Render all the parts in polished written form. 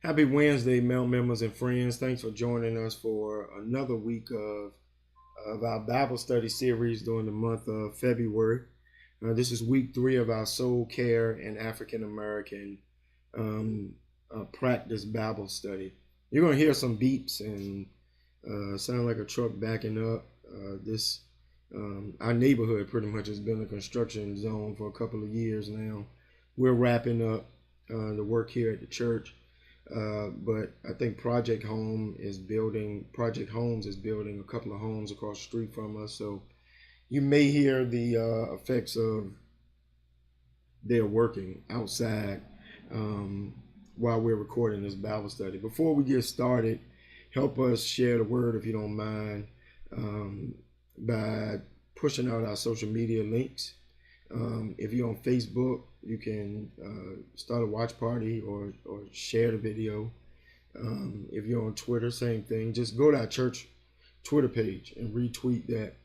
Happy Wednesday, Mount members and friends. Thanks for joining us for another week of our Bible study series during the month of February. This is week 3 of our Soul Care and African American practice Bible study. You're going to hear some beeps and sound like a truck backing up. Our neighborhood pretty much has been a construction zone for a couple of years now. We're wrapping up the work here at the church. But I think Project Homes is building a couple of homes across the street from us. So you may hear the effects of their working outside while we're recording this Bible study. Before we get started, help us share the word if you don't mind by pushing out our social media links. If you're on Facebook, you can start a watch party or share the video. If you're on Twitter, same thing. Just go to our church Twitter page and retweet that.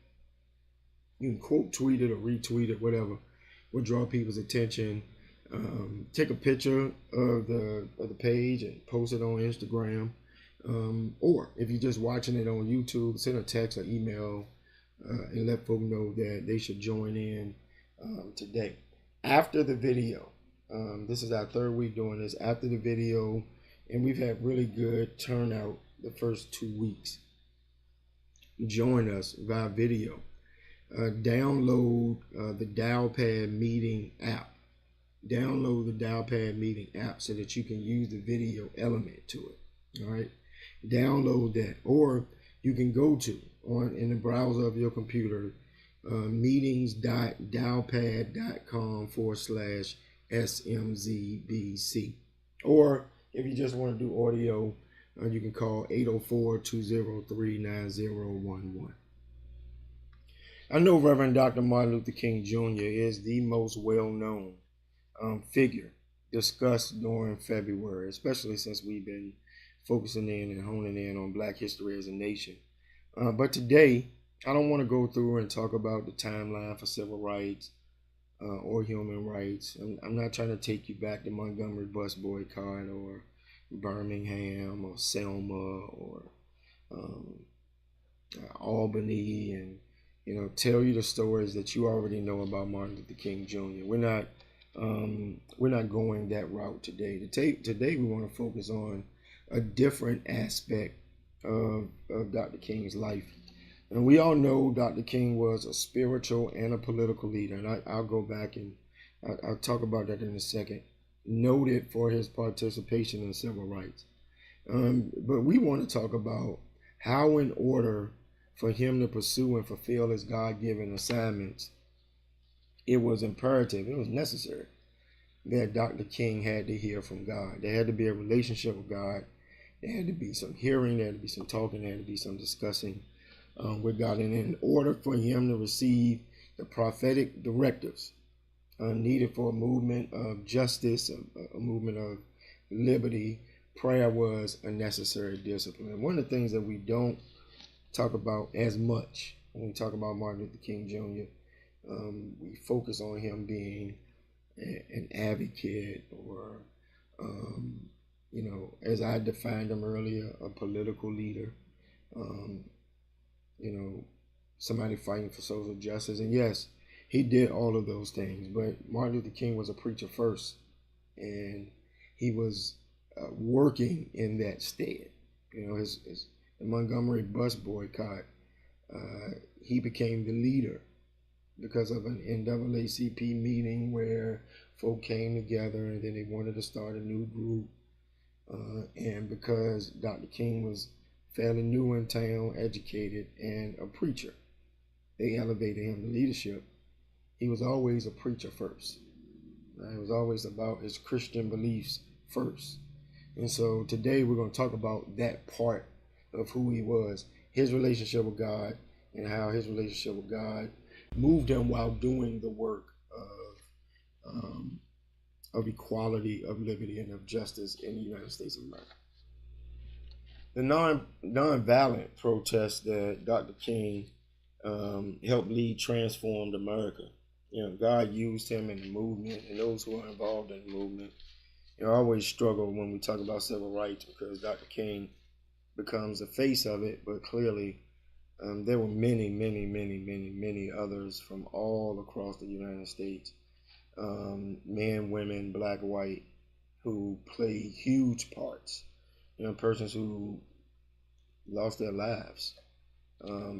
You can quote tweet it or retweet it, whatever. Will draw people's attention. Take a picture of the page and post it on Instagram. Or if you're just watching it on YouTube, send a text or email and let folks know that they should join in today. After the video, this is our third week doing this. After the video, and we've had really good turnout the first 2 weeks. Join us via video. Download the Dialpad Meeting app. Download the Dialpad Meeting app so that you can use the video element to it. All right, download that, or you can go to in the browser of your computer. Meetings.dialpad.com/SMZBC. Or if you just want to do audio, you can call 804-203-9011. I know Reverend Dr. Martin Luther King Jr. is the most well-known figure discussed during February, especially since we've been focusing in and honing in on Black history as a nation. But today, I don't want to go through and talk about the timeline for civil rights or human rights. I'm not trying to take you back to Montgomery bus boycott or Birmingham or Selma or Albany, and tell you the stories that you already know about Martin Luther King Jr. We're not going that route today. Today we want to focus on a different aspect of Dr. King's life. And we all know Dr. King was a spiritual and a political leader. And I'll go back and I'll talk about that in a second. Noted for his participation in civil rights. But we want to talk about how, in order for him to pursue and fulfill his God-given assignments, it was imperative, it was necessary that Dr. King had to hear from God. There had to be a relationship with God. There had to be some hearing. There had to be some talking. There had to be some discussing with God. And in order for him to receive the prophetic directives needed for a movement of justice, a movement of liberty, prayer was a necessary discipline. And one of the things that we don't talk about as much when we talk about Martin Luther King Jr., we focus on him being an advocate or, as I defined him earlier, a political leader. Somebody fighting for social justice. And yes, he did all of those things, but Martin Luther King was a preacher first, and he was working in that stead. The Montgomery bus boycott, he became the leader because of an NAACP meeting where folk came together and then they wanted to start a new group. And because Dr. King was fairly new in town, educated, and a preacher, they elevated him to leadership. He was always a preacher first. It was always about his Christian beliefs first. And so today we're going to talk about that part of who he was, his relationship with God, and how his relationship with God moved him while doing the work of equality, of liberty, and of justice in the United States of America. The nonviolent protests that Dr. King helped lead transformed America. God used him in the movement, and those who are involved in the movement I always struggle when we talk about civil rights because Dr. King becomes the face of it, but clearly there were many, many, many, many, many others from all across the United States, men, women, black, white, who played huge parts. Persons who lost their lives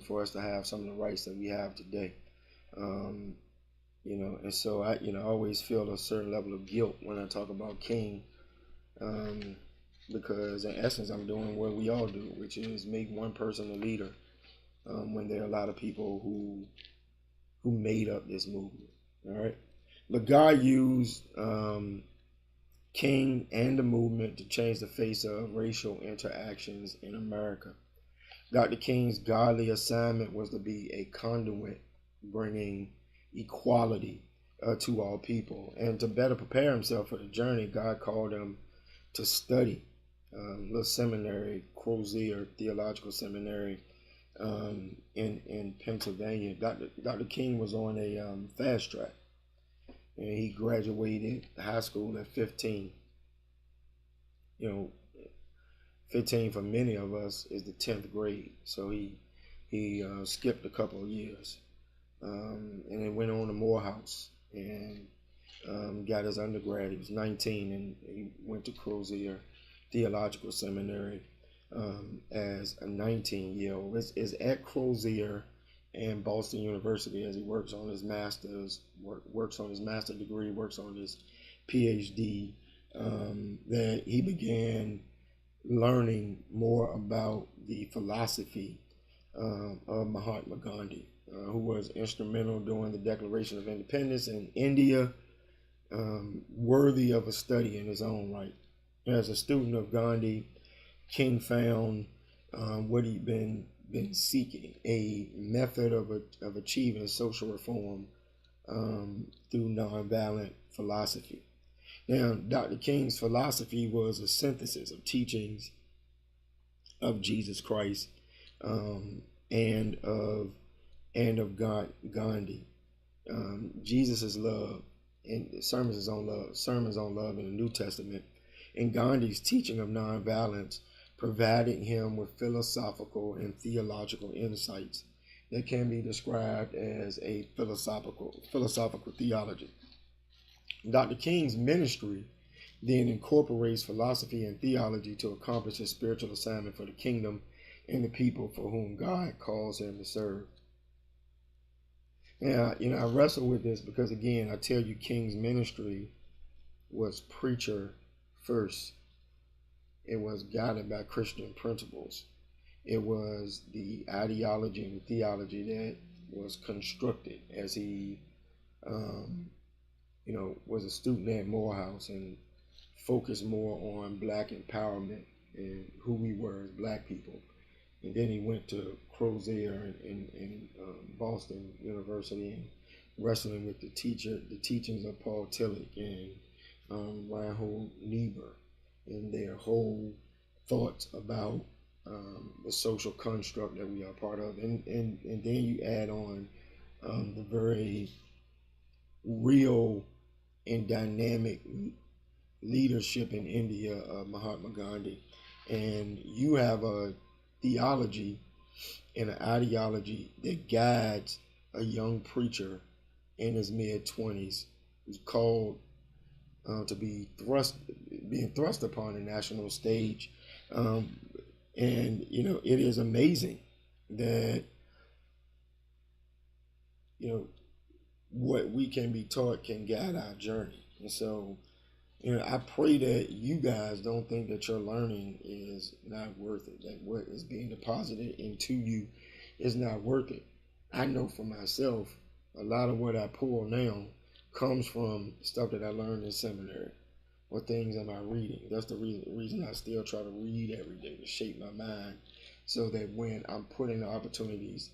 for us to have some of the rights that we have today. Um, and so I always feel a certain level of guilt when I talk about King, um, because in essence I'm doing what we all do, which is make one person a leader, when there are a lot of people who made up this movement. All right, but God used King and the movement to change the face of racial interactions in America. Dr. King's godly assignment was to be a conduit bringing equality to all people. And to better prepare himself for the journey, God called him to study the seminary, Crozier Theological Seminary, in Pennsylvania. Dr. King was on a fast track, and he graduated high school at 15. 15 for many of us is the 10th grade. So he skipped a couple of years, and then went on to Morehouse and got his undergrad. He was 19 and he went to Crozier Theological Seminary as a 19-year-old. Is at Crozier and Boston University as he works on his master's, works on his master's degree, works on his PhD, that he began learning more about the philosophy of Mahatma Gandhi, who was instrumental during the Declaration of Independence in India, worthy of a study in his own right. As a student of Gandhi, King found what he'd been seeking, a method of achieving social reform through nonviolent philosophy. Now, Dr. King's philosophy was a synthesis of teachings of Jesus Christ, and of Gandhi. Jesus' love and sermons on love in the New Testament, and Gandhi's teaching of nonviolence, providing him with philosophical and theological insights that can be described as a philosophical theology. Dr. King's ministry then incorporates philosophy and theology to accomplish his spiritual assignment for the kingdom and the people for whom God calls him to serve. Now, I wrestle with this because, again, I tell you, King's ministry was preacher first. It was guided by Christian principles. It was the ideology and theology that was constructed as he was a student at Morehouse and focused more on black empowerment and who we were as black people. And then he went to Crozier in Boston University and wrestling with the teachings of Paul Tillich and Reinhold Niebuhr and their whole thoughts about the social construct that we are part of. And then you add on the very real and dynamic leadership in India of Mahatma Gandhi. And you have a theology and an ideology that guides a young preacher in his mid-20s who's called to be being thrust upon the national stage. And it is amazing that what we can be taught can guide our journey. And so, I pray that you guys don't think that your learning is not worth it, that what is being deposited into you is not worth it. I know for myself, a lot of what I pull now comes from stuff that I learned in seminary. What things am I reading? That's the reason I still try to read every day, to shape my mind, so that when I'm put in the opportunities,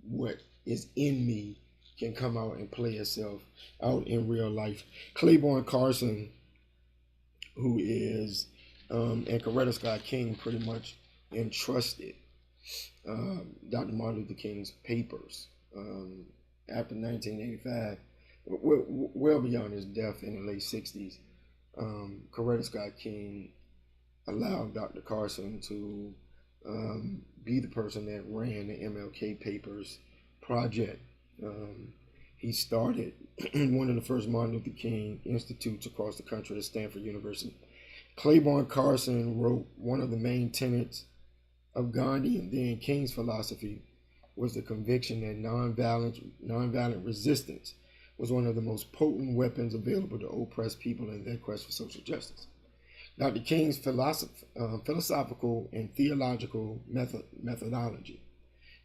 what is in me can come out and play itself out in real life. Claiborne Carson, who is, and Coretta Scott King pretty much entrusted Dr. Martin Luther King's papers after 1985, well beyond his death in the late 60s, Coretta Scott King allowed Dr. Carson to be the person that ran the MLK Papers project. He started one of the first Martin Luther King Institutes across the country at Stanford University. Claiborne Carson wrote one of the main tenets of Gandhi and then King's philosophy was the conviction that nonviolent resistance was one of the most potent weapons available to oppressed people in their quest for social justice. Dr. King's philosophical and theological methodology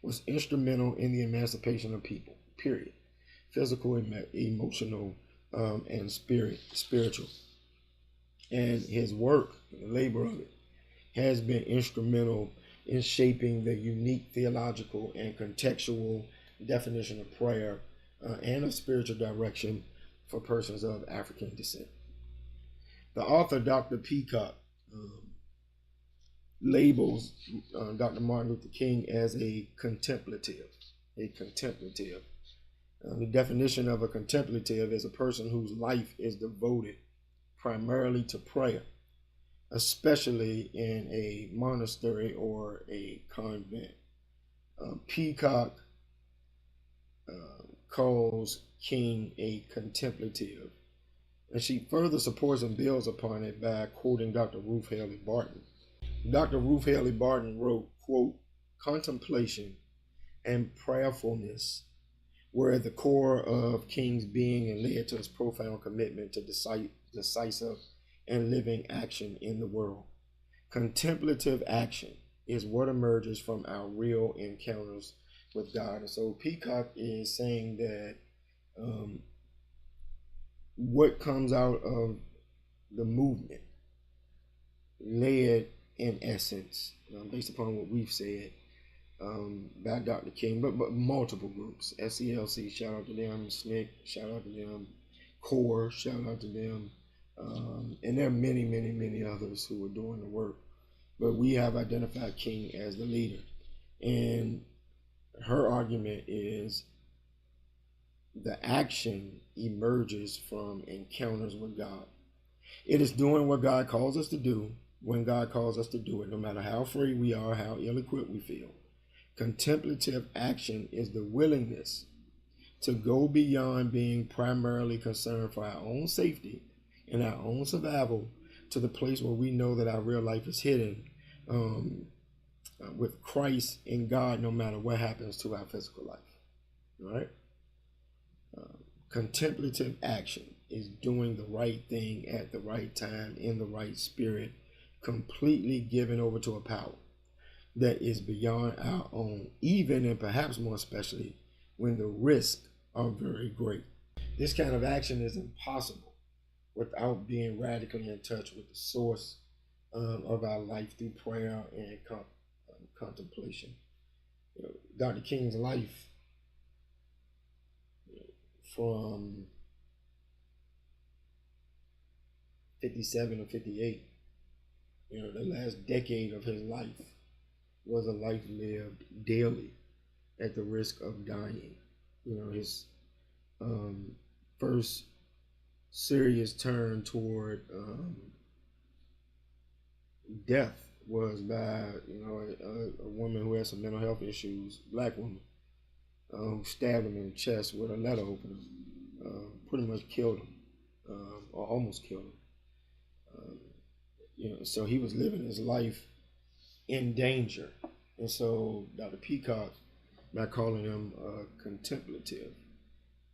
was instrumental in the emancipation of people, period. Physical, emotional, and spiritual. And his work, the labor of it, has been instrumental in shaping the unique theological and contextual definition of prayer and of spiritual direction for persons of African descent. The author, Dr. Peacock, labels Dr. Martin Luther King as a contemplative. The definition of a contemplative is a person whose life is devoted primarily to prayer, especially in a monastery or a convent. Peacock calls King a contemplative, and she further supports and builds upon it by quoting Dr. Ruth Haley Barton. Dr. Ruth Haley Barton wrote, quote, "Contemplation and prayerfulness were at the core of King's being and led to his profound commitment to decisive and living action in the world. Contemplative action is what emerges from our real encounters with God." And so Peacock is saying that what comes out of the movement led in essence, based upon what we've said, by Dr. King, but multiple groups. SCLC, shout out to them. SNCC, shout out to them. CORE, shout out to them. And there are many, many, many others who are doing the work. But we have identified King as the leader. And her argument is the action emerges from encounters with God. It is doing what God calls us to do when God calls us to do it, no matter how free we are, how ill-equipped we feel. Contemplative action is the willingness to go beyond being primarily concerned for our own safety and our own survival to the place where we know that our real life is hidden with Christ in God, no matter what happens to our physical life. All right? Contemplative action is doing the right thing at the right time in the right spirit, completely given over to a power that is beyond our own, even and perhaps more especially when the risks are very great. This kind of action is impossible without being radically in touch with the source of our life through prayer and contemplation. Dr. King's life from 57 or 58, the last decade of his life was a life lived daily at the risk of dying. His first serious turn toward death was by a woman who had some mental health issues, black woman, who stabbed him in the chest with a letter opener, pretty much killed him, or almost killed him. So he was living his life in danger. And so Dr. Peacock, by calling him contemplative,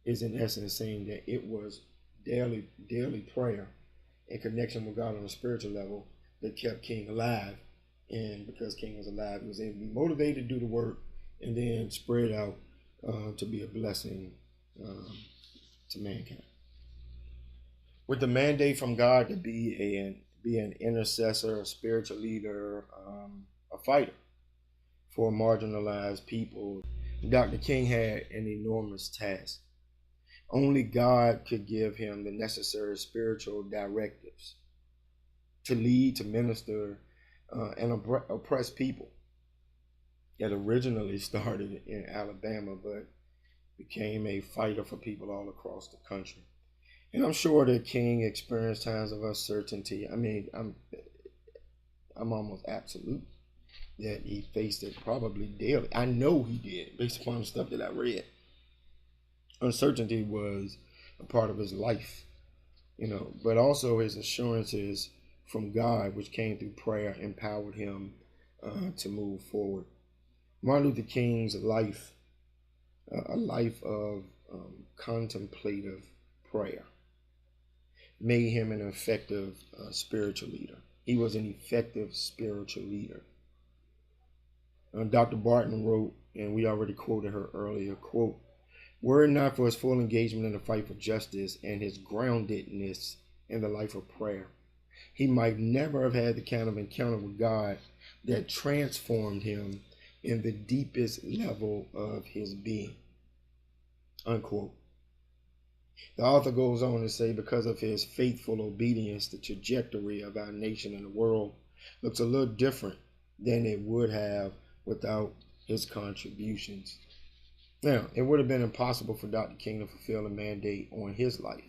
is in essence saying that it was daily prayer and connection with God on a spiritual level that kept King alive. And because King was alive, he was able to be motivated to do the work and then spread out to be a blessing to mankind. With the mandate from God to be an intercessor, a spiritual leader, a fighter for marginalized people, Dr. King had an enormous task. Only God could give him the necessary spiritual directives to lead, to minister, and oppress people that originally started in Alabama, but became a fighter for people all across the country. And I'm sure that King experienced times of uncertainty. I mean, I'm almost absolute that he faced it probably daily. I know he did, based upon the stuff that I read. Uncertainty was a part of his life, but also his assurances from God, which came through prayer, empowered him to move forward. Martin Luther King's life, a life of contemplative prayer, made him an effective spiritual leader. He was an effective spiritual leader. Dr. Barton wrote, and we already quoted her earlier, quote, "Were it not for his full engagement in the fight for justice and his groundedness in the life of prayer, he might never have had the kind of encounter with God that transformed him in the deepest level of his being," unquote. The author goes on to say, because of his faithful obedience, the trajectory of our nation and the world looks a little different than it would have without his contributions. Now, it would have been impossible for Dr. King to fulfill the mandate on his life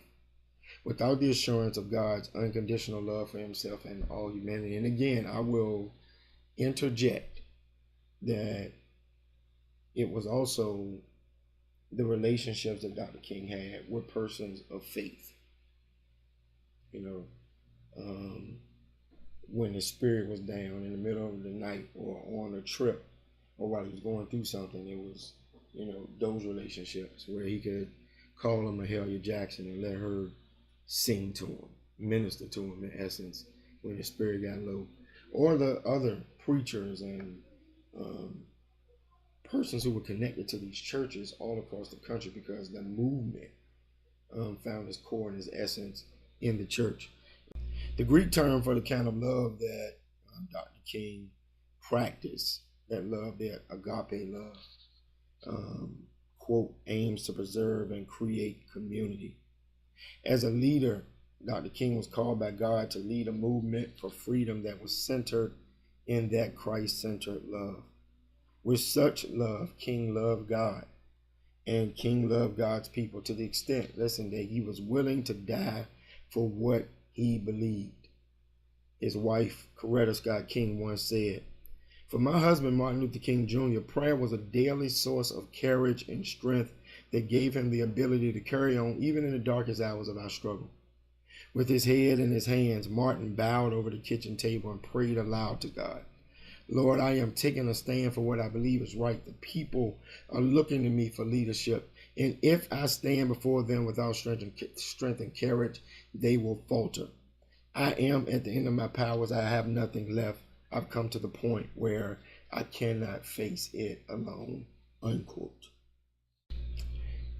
without the assurance of God's unconditional love for himself and all humanity. And again, I will interject that it was also the relationships that Dr. King had with persons of faith. When his spirit was down in the middle of the night or on a trip or while he was going through something, it was, those relationships where he could call on Mahalia Jackson and let her sing to him, minister to him in essence when his spirit got low. Or the other preachers and persons who were connected to these churches all across the country, because the movement found its core and its essence in the church. The Greek term for the kind of love that Dr. King practiced, that love, that agape love, quote, aims to preserve and create community. As a leader, Dr. King was called by God to lead a movement for freedom that was centered in that Christ-centered love. With such love, King loved God, and King loved God's people to the extent, listen, that he was willing to die for what he believed. His wife, Coretta Scott King, once said, "For my husband, Martin Luther King Jr., prayer was a daily source of courage and strength that gave him the ability to carry on even in the darkest hours of our struggle." With his head in his hands, Martin bowed over the kitchen table and prayed aloud to God. "Lord, I am taking a stand for what I believe is right. The people are looking to me for leadership. And if I stand before them without strength and courage, they will falter. I am at the end of my powers. I have nothing left. I've come to the point where I cannot face it alone," unquote.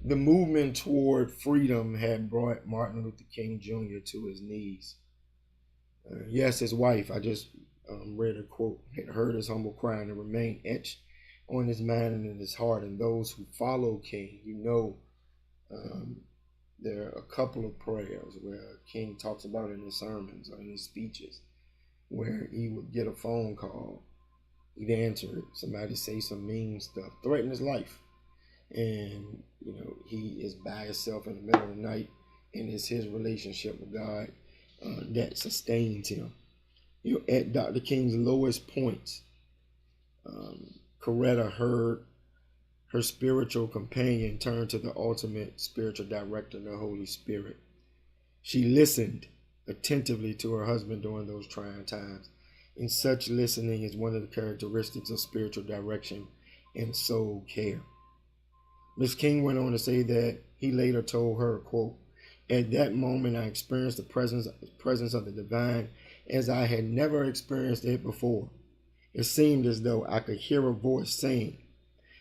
The movement toward freedom had brought Martin Luther King Jr. to his knees. Yes, his wife, I just read a quote, had heard his humble cry and it remained etched on his mind and in his heart. And those who follow King, there are a couple of prayers where King talks about in his sermons or in his speeches, where he would get a phone call, he'd answer it, somebody say some mean stuff, threaten his life, and he is by himself in the middle of the night, and it's his relationship with God that sustains him. At Dr. King's lowest points, Coretta heard her spiritual companion turn to the ultimate spiritual director, the Holy Spirit. She listened attentively to her husband during those trying times. And such listening is one of the characteristics of spiritual direction and soul care. Ms. King went on to say that he later told her, quote, "At that moment, I experienced the presence of the divine as I had never experienced it before. It seemed as though I could hear a voice saying,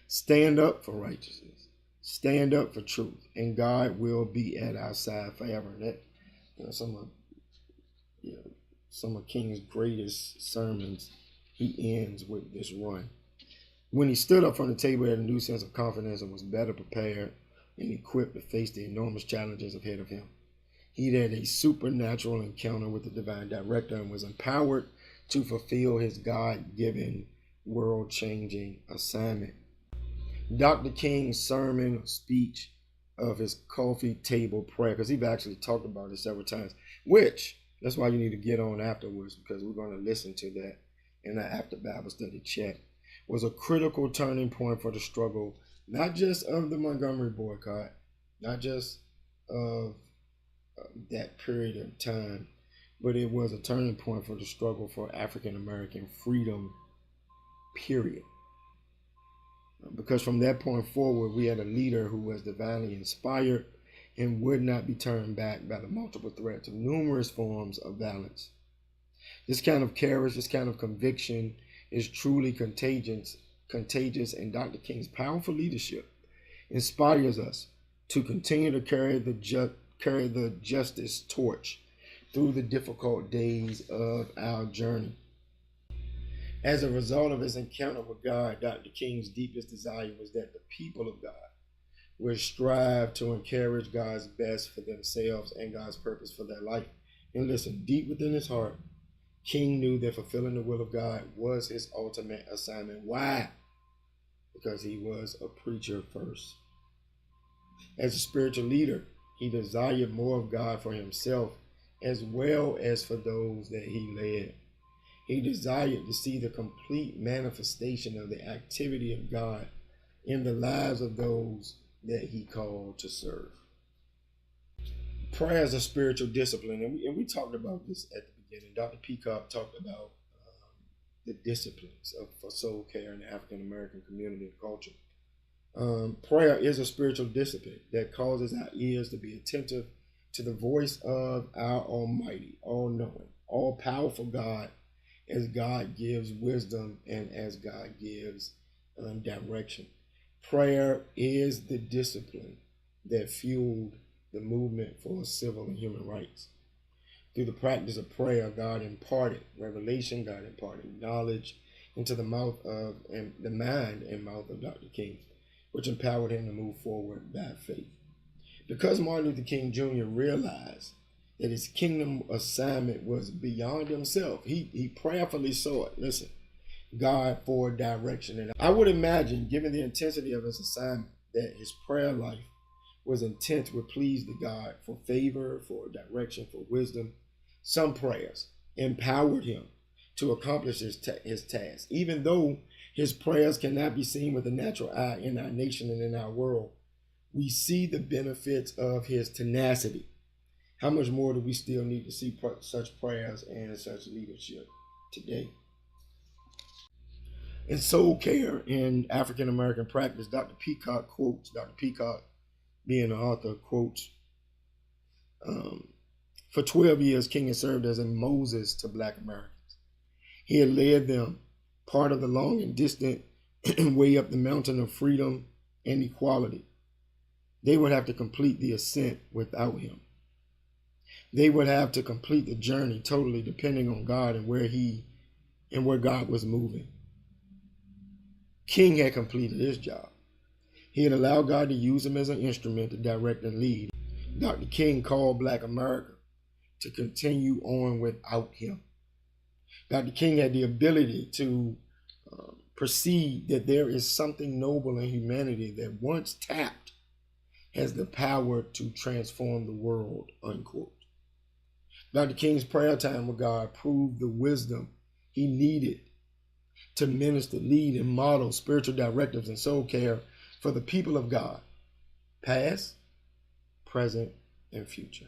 'Stand up for righteousness, stand up for truth, and God will be at our side forever.'" And that, some of King's greatest sermons, he ends with this run. When he stood up from the table, he had a new sense of confidence and was better prepared and equipped to face the enormous challenges ahead of him. He had a supernatural encounter with the divine director and was empowered to fulfill his God-given, world-changing assignment. Dr. King's sermon or speech of his coffee table prayer, because he's actually talked about it several times, which that's why you need to get on afterwards, because we're going to listen to that in the after Bible study chat, was a critical turning point for the struggle, not just of the Montgomery boycott, not just of that period of time, but it was a turning point for the struggle for African American freedom, period. Because from that point forward, we had a leader who was divinely inspired and would not be turned back by the multiple threats of numerous forms of violence. This kind of courage, this kind of conviction is truly contagious, and Dr. King's powerful leadership inspires us to continue to carry the justice torch through the difficult days of our journey. As a result of his encounter with God, Dr. King's deepest desire was that the people of God would strive to encourage God's best for themselves and God's purpose for their life. And listen, deep within his heart, King knew that fulfilling the will of God was his ultimate assignment. Why? Because he was a preacher first. As a spiritual leader, he desired more of God for himself as well as for those that he led. He desired to see the complete manifestation of the activity of God in the lives of those that he called to serve. Prayer is a spiritual discipline, and we talked about this at the beginning. Dr. Peacock talked about the disciplines for soul care in the African American community and culture. Prayer is a spiritual discipline that causes our ears to be attentive to the voice of our almighty, all-knowing, all-powerful God, as God gives wisdom and as God gives direction. Prayer is the discipline that fueled the movement for civil and human rights. Through the practice of prayer, God imparted revelation, God imparted knowledge into the mouth of and the mind and mouth of Dr. King, which empowered him to move forward by faith. Because Martin Luther King Jr. realized that his kingdom assignment was beyond himself, he prayerfully sought, listen, God for direction. And I would imagine, given the intensity of his assignment, that his prayer life was intense with pleas to God for favor, for direction, for wisdom. Some prayers empowered him to accomplish his task. Even though his prayers cannot be seen with the natural eye in our nation and in our world, we see the benefits of his tenacity. How much more do we still need to see such prayers and such leadership today? In soul care in African American practice, Dr. Peacock being the author, quotes, for 12 years, King had served as a Moses to Black Americans. He had led them part of the long and distant way up the mountain of freedom and equality. They would have to complete the ascent without him. They would have to complete the journey totally depending on God and where God was moving. King had completed his job. He had allowed God to use him as an instrument to direct and lead. Dr. King called Black America to continue on without him. Dr. King had the ability to perceive that there is something noble in humanity that once tapped has the power to transform the world, unquote. Dr. King's prayer time with God proved the wisdom he needed to minister, lead, and model spiritual directives and soul care for the people of God, past, present, and future.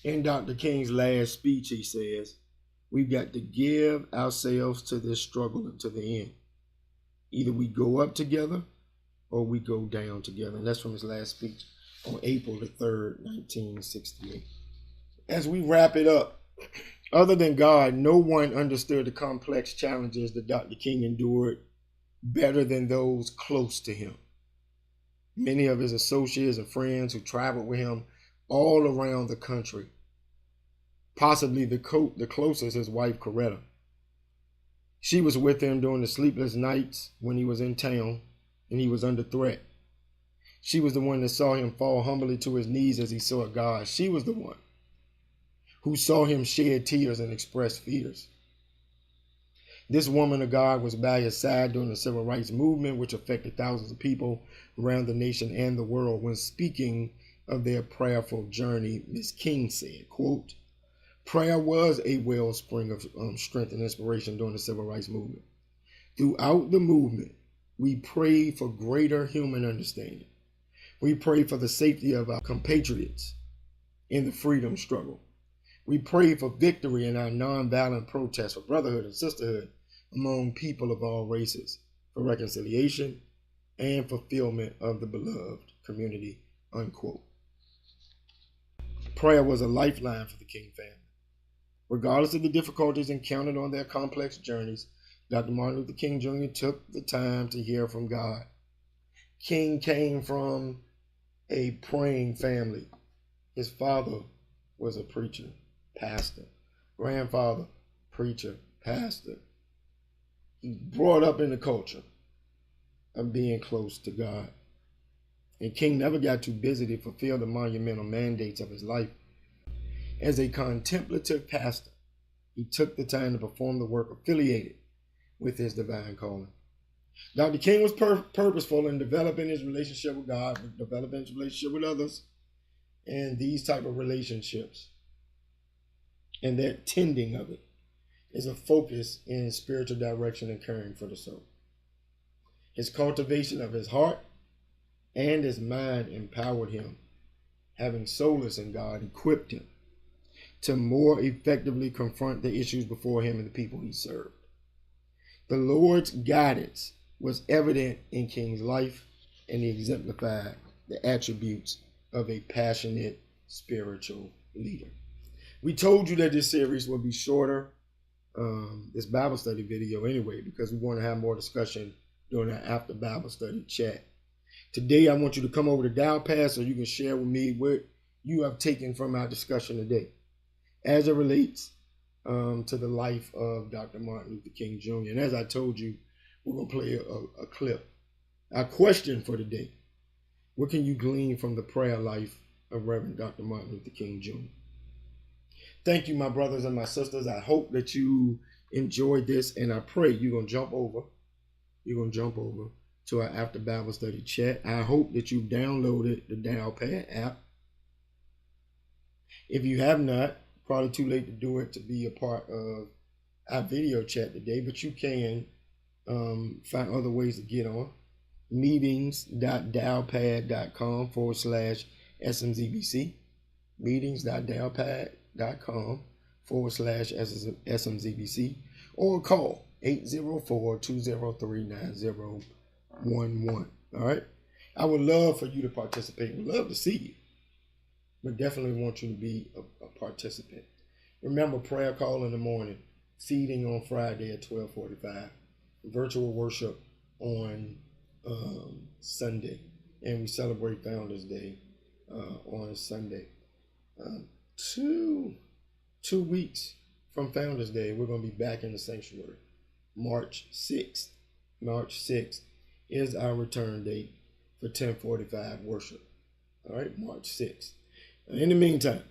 In Dr. King's last speech, he says, we've got to give ourselves to this struggle until the end. Either we go up together or we go down together. And that's from his last speech on April the 3rd, 1968. As we wrap it up, other than God, no one understood the complex challenges that Dr. King endured better than those close to him. Many of his associates and friends who traveled with him all around the country, possibly the closest, his wife, Coretta. She was with him during the sleepless nights when he was in town and he was under threat. She was the one that saw him fall humbly to his knees as he saw God. She was the one who saw him shed tears and express fears. This woman of God was by his side during the civil rights movement, which affected thousands of people around the nation and the world. When speaking of their prayerful journey, Ms. King said, quote, "Prayer was a wellspring of strength and inspiration during the civil rights movement. Throughout the movement, we prayed for greater human understanding. We prayed for the safety of our compatriots in the freedom struggle. We prayed for victory in our nonviolent protests, for brotherhood and sisterhood among people of all races, for reconciliation and fulfillment of the beloved community," unquote. Prayer was a lifeline for the King family. Regardless of the difficulties encountered on their complex journeys, Dr. Martin Luther King Jr. took the time to hear from God. King came from a praying family. His father was a preacher, pastor. Grandfather, preacher, pastor. He brought up in the culture of being close to God. And King never got too busy to fulfill the monumental mandates of his life. As a contemplative pastor, he took the time to perform the work affiliated with his divine calling. Dr. King was purposeful in developing his relationship with God, developing his relationship with others, and these type of relationships and that tending of it is a focus in spiritual direction and caring for the soul. His cultivation of his heart and his mind empowered him. Having solace in God equipped him to more effectively confront the issues before him and the people he served. The Lord's guidance was evident in King's life, and he exemplified the attributes of a passionate spiritual leader. We told you that this series will be shorter, this Bible study video anyway, because we want to have more discussion during our after Bible study chat. Today, I want you to come over to Dialpad so you can share with me what you have taken from our discussion today as it relates to the life of Dr. Martin Luther King Jr. And as I told you, we're going to play a clip. Our question for today: what can you glean from the prayer life of Reverend Dr. Martin Luther King Jr.? Thank you, my brothers and my sisters. I hope that you enjoyed this, and I pray you're going to jump over to our After Bible Study chat. I hope that you've downloaded the Dialpad app. If you have not, probably too late to do it to be a part of our video chat today, but you can find other ways to get on. Meetings.dialpad.com/SMZBC. Meetings.dialpad.com/SMZBC. Or call 804-203-9011. All right. I would love for you to participate. We'd love to see you, but definitely want you to be a participant. Remember, prayer call in the morning, feeding on Friday at 12:45, virtual worship on Sunday, and we celebrate Founders Day on Sunday. 2 weeks from Founders Day, we're going to be back in the sanctuary. March 6th. March 6th is our return date for 1045 worship. All right, March 6th. In the meantime,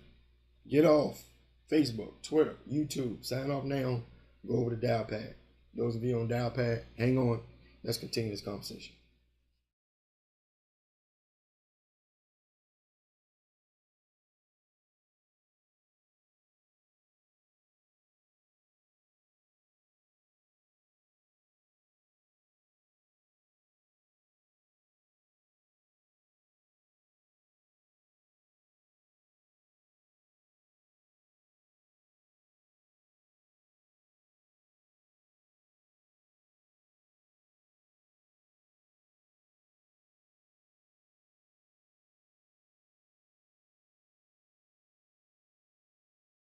get off Facebook, Twitter, YouTube. Sign off now. Go over to Dialpad. Those of you on Dialpad, hang on. Let's continue this conversation.